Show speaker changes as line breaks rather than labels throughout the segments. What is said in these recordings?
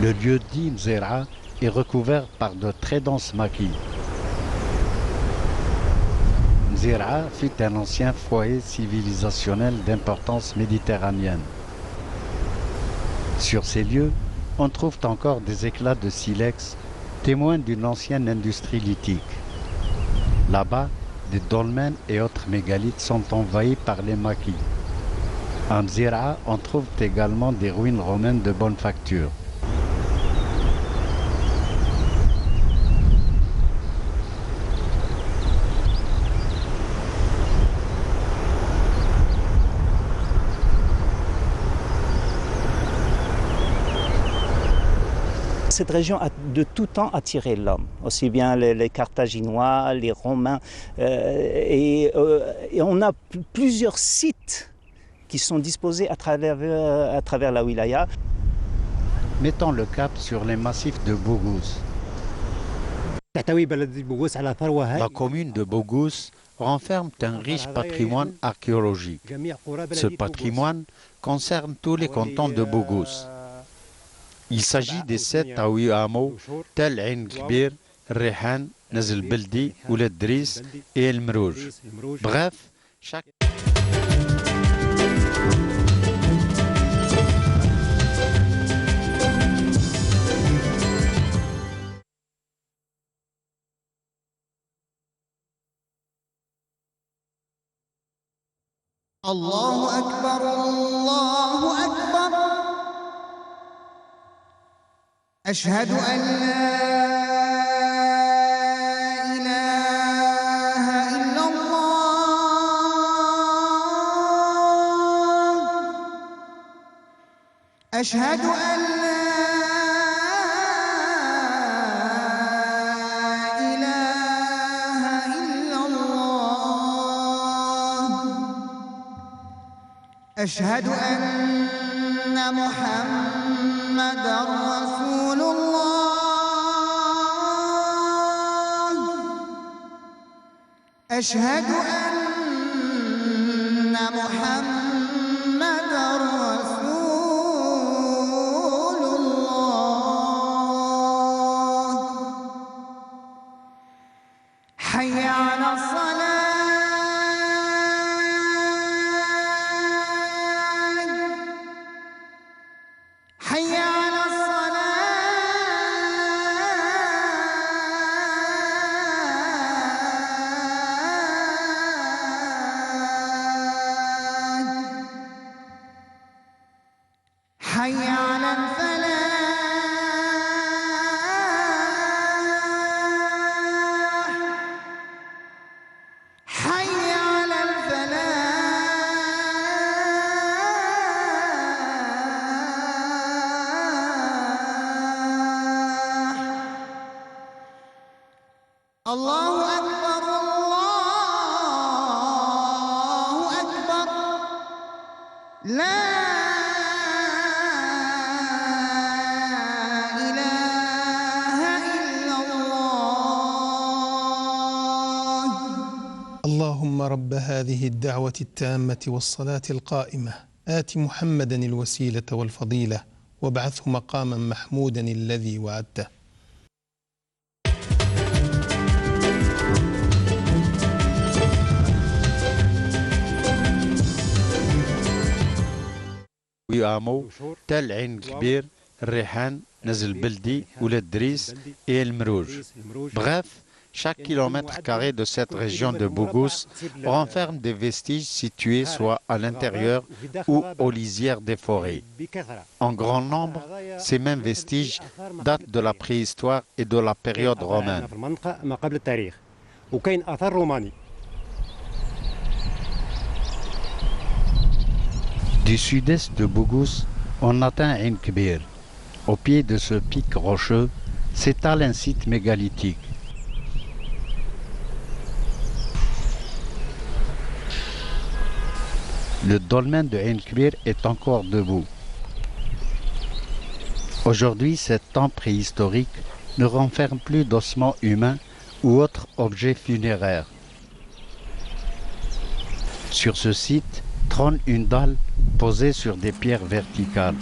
Le lieu dit Mzera est recouvert par de très denses maquis. Mzera fut un ancien foyer civilisationnel d'importance méditerranéenne. Sur ces lieux, on trouve encore des éclats de silex, témoins d'une ancienne industrie lithique. Là-bas, des dolmens et autres mégalithes sont envahis par les maquis. À Mzera, on trouve également des ruines romaines de bonne facture.
Cette région a de tout temps attiré l'homme, aussi bien les Carthaginois, les Romains, et on a plusieurs sites qui sont disposés à travers la wilaya.
Mettons le cap sur les massifs de Bougouz. La commune de Bougouz renferme un riche patrimoine archéologique. Ce patrimoine concerne tous les cantons de Bougouz. Il s'agit des 7 à 8 hameaux tels Ain Kbir, Rehan, Nazl Beldi, Ouled Driss et El Mrouj. Bref, chaque...
Allahu Akbar, Allahu Akbar. أشهد أن لا إله إلا الله أشهد أن لا إله إلا الله أشهد أن محمدًا رسول الله أشهد أن محمدًا رسول الله حي على الصلاة حي على حي على الفلاح حي على الفلاح الله أكبر الله أكبر لا
اللهم رب هذه الدعوة التامة والصلاة القائمة آت محمدا الوسيلة والفضيلة وابعثه مقاما محمودا الذي وعدته.
hameaux tels Ain Kbir, Rehan, Nazl Beldi, Ouled Driss et El Mrouj. Bref, chaque kilomètre carré de cette région de Bougouz renferme des vestiges situés soit à l'intérieur ou aux lisières des forêts. En grand nombre, ces mêmes vestiges datent de la préhistoire et de la période romaine. Du sud-est de Bougouz, on atteint Ain Kbir. Au pied de ce pic rocheux s'étale un site mégalithique. Le dolmen de Ain Kbir est encore debout. Aujourd'hui, cet temple préhistorique ne renferme plus d'ossements humains ou autres objets funéraires. Sur ce site trône une dalle posée sur des pierres verticales.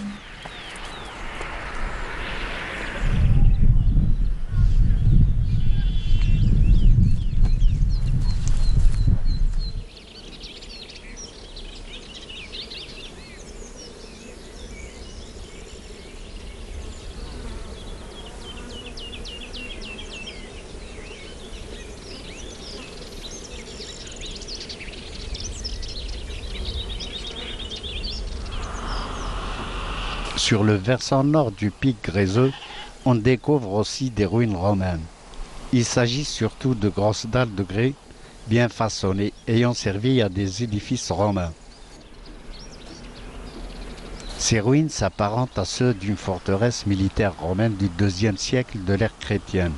Sur le versant nord du pic gréseux, on découvre aussi des ruines romaines. Il s'agit surtout de grosses dalles de grès bien façonnées ayant servi à des édifices romains. Ces ruines s'apparentent à ceux d'une forteresse militaire romaine du IIe siècle de l'ère chrétienne.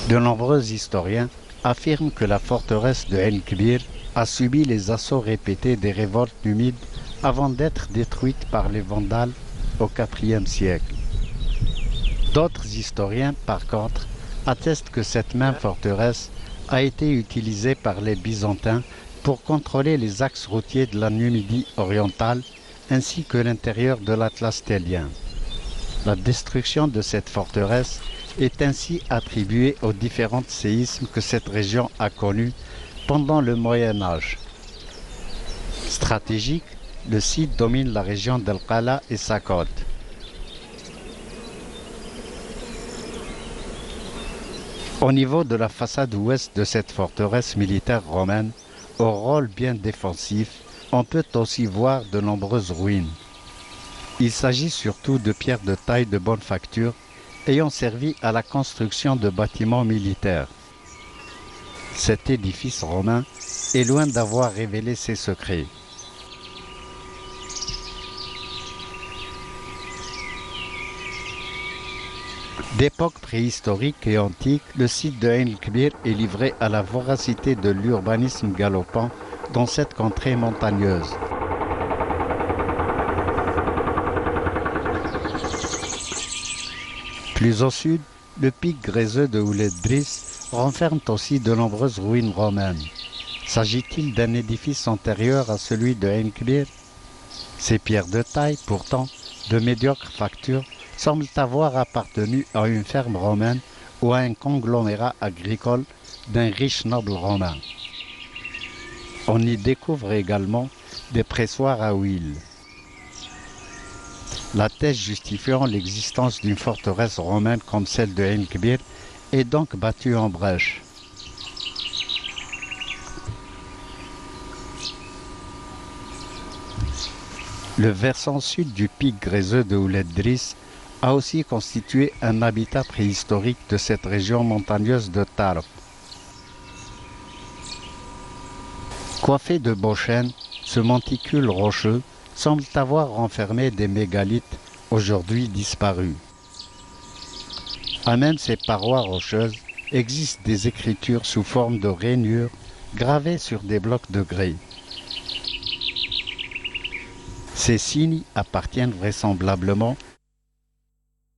De nombreux historiens affirment que la forteresse de El Kbir a subi les assauts répétés des révoltes numides avant d'être détruite par les Vandales au IVe siècle. D'autres historiens, par contre, attestent que cette même forteresse a été utilisée par les Byzantins pour contrôler les axes routiers de la Numidie orientale ainsi que l'intérieur de l'Atlas tellien. La destruction de cette forteresse est ainsi attribuée aux différents séismes que cette région a connus pendant le Moyen Âge. Stratégique, le site domine la région d'El-Qala et sa côte. Au niveau de la façade ouest de cette forteresse militaire romaine, au rôle bien défensif, on peut aussi voir de nombreuses ruines. Il s'agit surtout de pierres de taille de bonne facture ayant servi à la construction de bâtiments militaires. Cet édifice romain est loin d'avoir révélé ses secrets. D'époque préhistorique et antique, le site de El Kbir est livré à la voracité de l'urbanisme galopant dans cette contrée montagneuse. Plus au sud, le pic gréseux de Ouled Driss renferme aussi de nombreuses ruines romaines. S'agit-il d'un édifice antérieur à celui de El Kbir? Ces pierres de taille, pourtant, de médiocre facture, semblent avoir appartenu à une ferme romaine ou à un conglomérat agricole d'un riche noble romain. On y découvre également des pressoirs à huile. La thèse justifiant l'existence d'une forteresse romaine comme celle de El Kbir est donc battue en brèche. Le versant sud du pic gréseux de Ouled Driss a aussi constitué un habitat préhistorique de cette région montagneuse de Tarf. Coiffé de beaux chênes, ce monticule rocheux semble avoir renfermé des mégalithes aujourd'hui disparus. À même ces parois rocheuses existent des écritures sous forme de rainures gravées sur des blocs de grès. Ces signes appartiennent vraisemblablement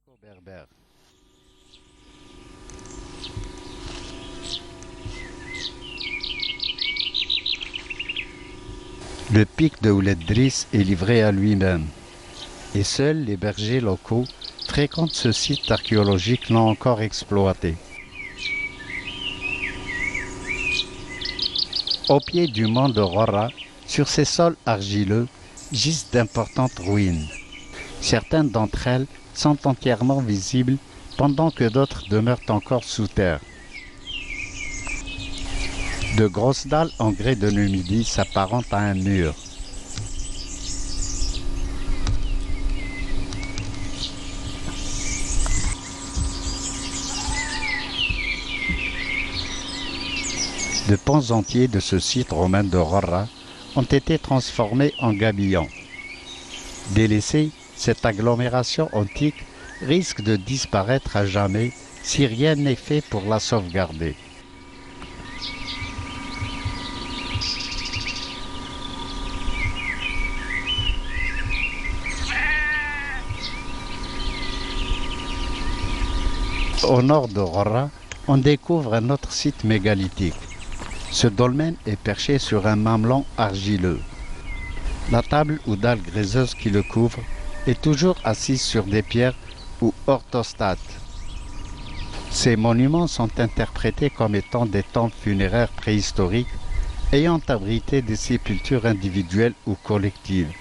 aux Berbères. Le pic de Ouled Driss est livré à lui-même, et seuls les bergers locaux fréquentent ce site archéologique non encore exploité. Au pied du mont de Rora, sur ces sols argileux, gisent d'importantes ruines. Certaines d'entre elles sont entièrement visibles, pendant que d'autres demeurent encore sous terre. De grosses dalles en grès de Numidie s'apparentent à un mur. De pans entiers de ce site romain de Rora ont été transformés en gabillons. Délaissée, cette agglomération antique risque de disparaître à jamais si rien n'est fait pour la sauvegarder. Au nord de Rora, on découvre un autre site mégalithique. Ce dolmen est perché sur un mamelon argileux. La table ou dalle gréseuse qui le couvre est toujours assise sur des pierres ou orthostates. Ces monuments sont interprétés comme étant des tombes funéraires préhistoriques ayant abrité des sépultures individuelles ou collectives.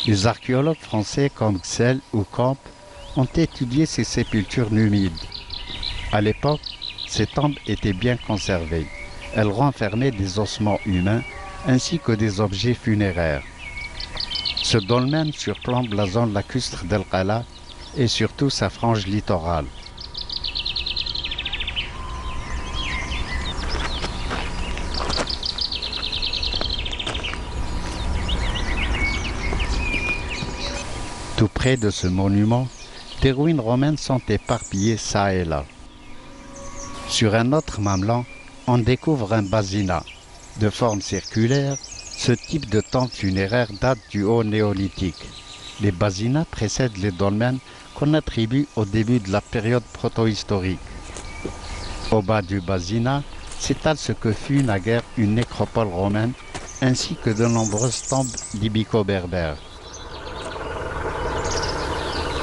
Les archéologues français comme Xel ou Camp ont étudié ces sépultures numides. À l'époque, ces tombes étaient bien conservées. Elles renfermaient des ossements humains ainsi que des objets funéraires. Ce dolmen surplombe la zone lacustre d'El Qala et surtout sa frange littorale. Tout près de ce monument, des ruines romaines sont éparpillées çà et là. Sur un autre mamelon, on découvre un basinat. De forme circulaire, ce type de tombe funéraire date du haut néolithique. Les basinats précèdent les dolmens qu'on attribue au début de la période protohistorique. Au bas du basinat s'étale ce que fut naguère une nécropole romaine ainsi que de nombreuses tombes libyco-berbères.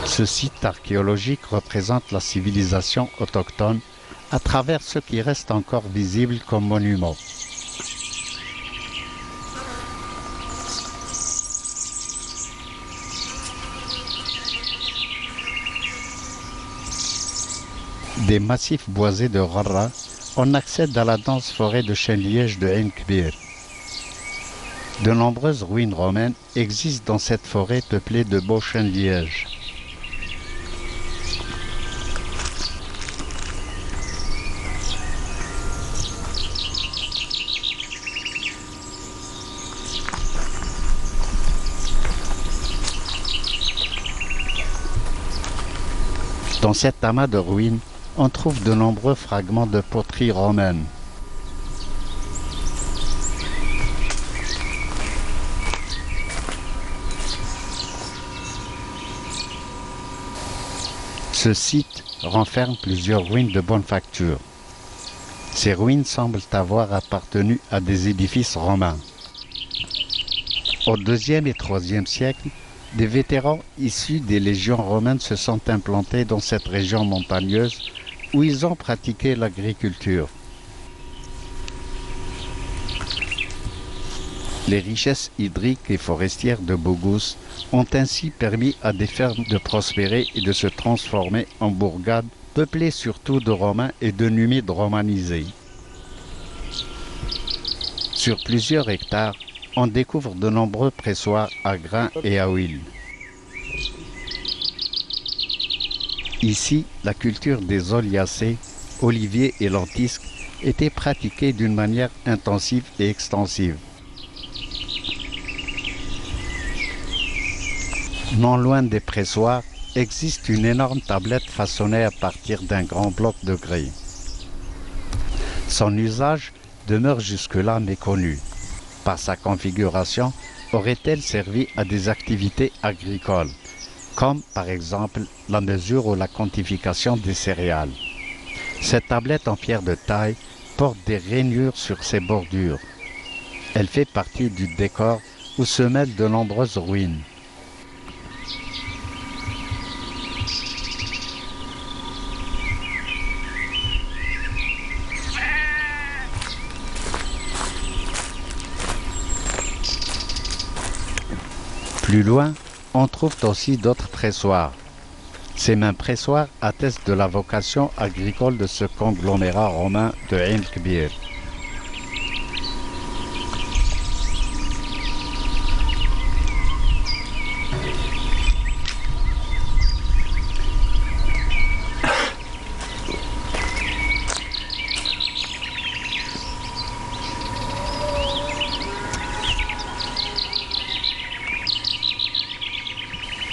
Ce site archéologique représente la civilisation autochtone à travers ce qui reste encore visible comme monument. Des massifs boisés de Rara, on accède à la dense forêt de chênes-lièges de Ain Kbir. De nombreuses ruines romaines existent dans cette forêt peuplée de beaux chênes-lièges. Dans cet amas de ruines, on trouve de nombreux fragments de poterie romaine. Ce site renferme plusieurs ruines de bonne facture. Ces ruines semblent avoir appartenu à des édifices romains. Au IIe et IIIe siècle, des vétérans issus des légions romaines se sont implantés dans cette région montagneuse où ils ont pratiqué l'agriculture. Les richesses hydriques et forestières de Bogous ont ainsi permis à des fermes de prospérer et de se transformer en bourgades peuplées surtout de Romains et de Numides romanisés. Sur plusieurs hectares, on découvre de nombreux pressoirs à grains et à huile. Ici, la culture des oléacées, oliviers et lentisques était pratiquée d'une manière intensive et extensive. Non loin des pressoirs, existe une énorme tablette façonnée à partir d'un grand bloc de grès. Son usage demeure jusque-là méconnu. Par sa configuration, aurait-elle servi à des activités agricoles, comme par exemple la mesure ou la quantification des céréales. Cette tablette en pierre de taille porte des rainures sur ses bordures. Elle fait partie du décor où se mêlent de nombreuses ruines. Plus loin, on trouve aussi d'autres pressoirs. Ces mêmes pressoirs attestent de la vocation agricole de ce conglomérat romain de Ain Kbir.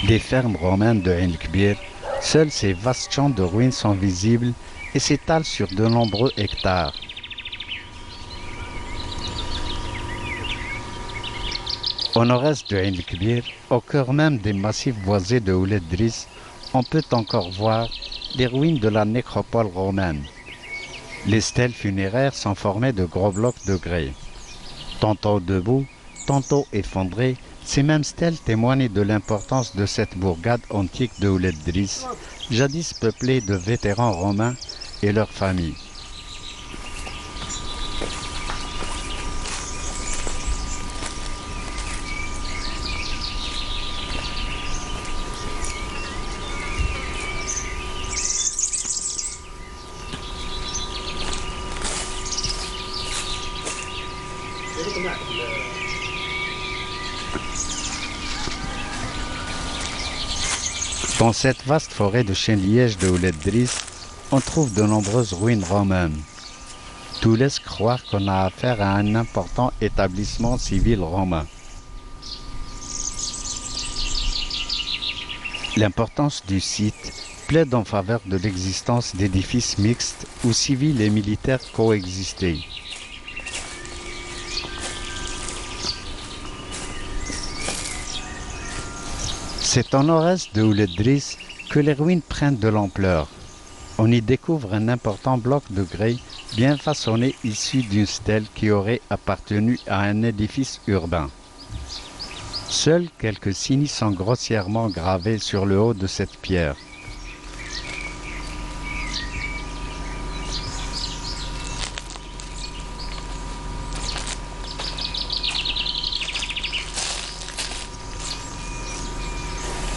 Des fermes romaines de Ain Kbir, seuls ces vastes champs de ruines sont visibles et s'étalent sur de nombreux hectares. Au nord-est de Ain Kbir, au cœur même des massifs boisés de Ouled Driss, on peut encore voir les ruines de la nécropole romaine. Les stèles funéraires sont formées de gros blocs de grès. Tantôt debout, tantôt effondrés, ces mêmes stèles témoignent de l'importance de cette bourgade antique de Ouled Driss, jadis peuplée de vétérans romains et leurs familles. Dans cette vaste forêt de chênes-lièges de Ouled Driss, on trouve de nombreuses ruines romaines. Tout laisse croire qu'on a affaire à un important établissement civil romain. L'importance du site plaide en faveur de l'existence d'édifices mixtes où civils et militaires coexistaient. C'est au nord-est de Ouled Driss que les ruines prennent de l'ampleur. On y découvre un important bloc de grès bien façonné issu d'une stèle qui aurait appartenu à un édifice urbain. Seuls quelques signes sont grossièrement gravés sur le haut de cette pierre.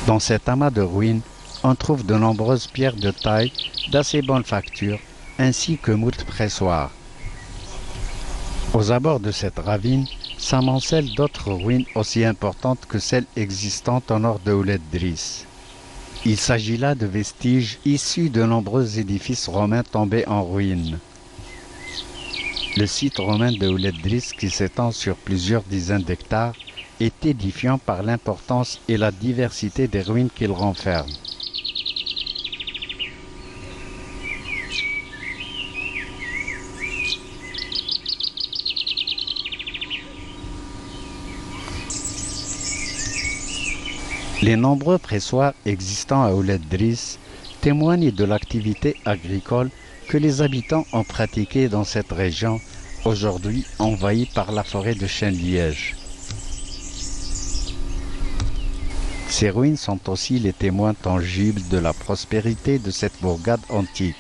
Dans cet amas de ruines, on trouve de nombreuses pierres de taille d'assez bonne facture, ainsi que moult pressoirs. Aux abords de cette ravine s'amoncellent d'autres ruines aussi importantes que celles existantes au nord de Ouled Driss. Il s'agit là de vestiges issus de nombreux édifices romains tombés en ruine. Le site romain de Ouled Driss, qui s'étend sur plusieurs dizaines d'hectares, est édifiant par l'importance et la diversité des ruines qu'il renferme. Les nombreux pressoirs existants à Ouled Driss témoignent de l'activité agricole que les habitants ont pratiquée dans cette région, aujourd'hui envahie par la forêt de chênes-lièges. Ces ruines sont aussi les témoins tangibles de la prospérité de cette bourgade antique.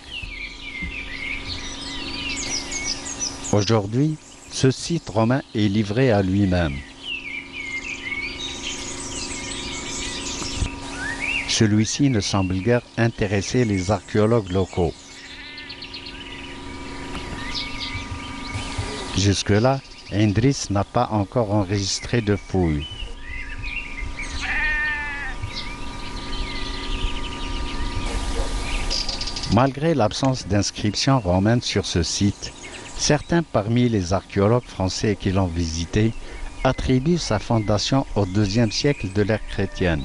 Aujourd'hui, ce site romain est livré à lui-même. Celui-ci ne semble guère intéresser les archéologues locaux. Jusque-là, Driss n'a pas encore enregistré de fouilles. Malgré l'absence d'inscriptions romaines sur ce site, certains parmi les archéologues français qui l'ont visité attribuent sa fondation au IIe siècle de l'ère chrétienne.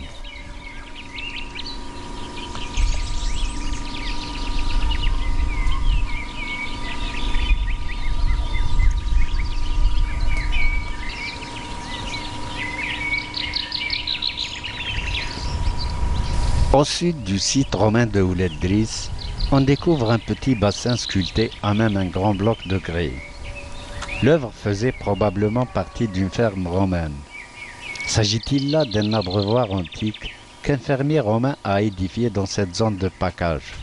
Au sud du site romain de Ouled Driss, on découvre un petit bassin sculpté à même un grand bloc de grès. L'œuvre faisait probablement partie d'une ferme romaine. S'agit-il là d'un abreuvoir antique qu'un fermier romain a édifié dans cette zone de pacage?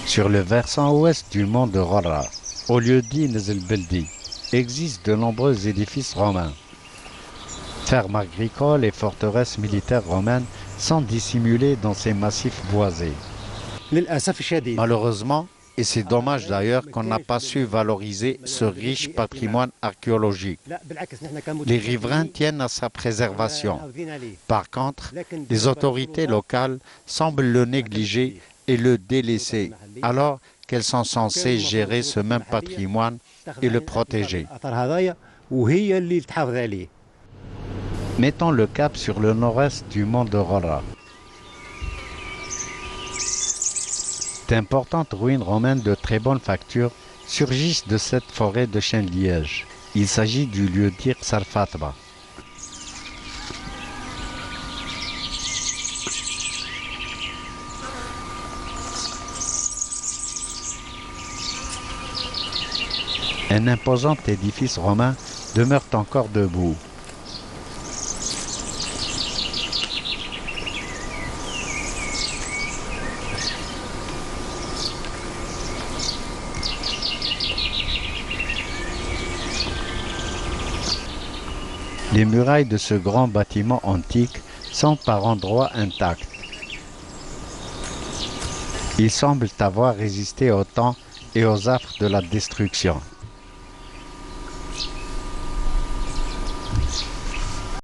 Sur le versant ouest du mont de Ghorra, au lieu dit Nezl Beldi, existent de nombreux édifices romains. Fermes agricoles et forteresses militaires romaines sont dissimulées dans ces massifs boisés. Malheureusement, et c'est dommage d'ailleurs qu'on n'a pas su valoriser ce riche patrimoine archéologique. Les riverains tiennent à sa préservation. Par contre, les autorités locales semblent le négliger et le délaisser, alors qu'elles sont censées gérer ce même patrimoine et le protéger. Mettons le cap sur le nord-est du mont de Ghorra. D'importantes ruines romaines de très bonne facture surgissent de cette forêt de chênes-lièges. Il s'agit du lieu-dit Sarfatba. Un imposant édifice romain demeure encore debout. Les murailles de ce grand bâtiment antique sont par endroits intactes. Ils semblent avoir résisté au temps et aux affres de la destruction.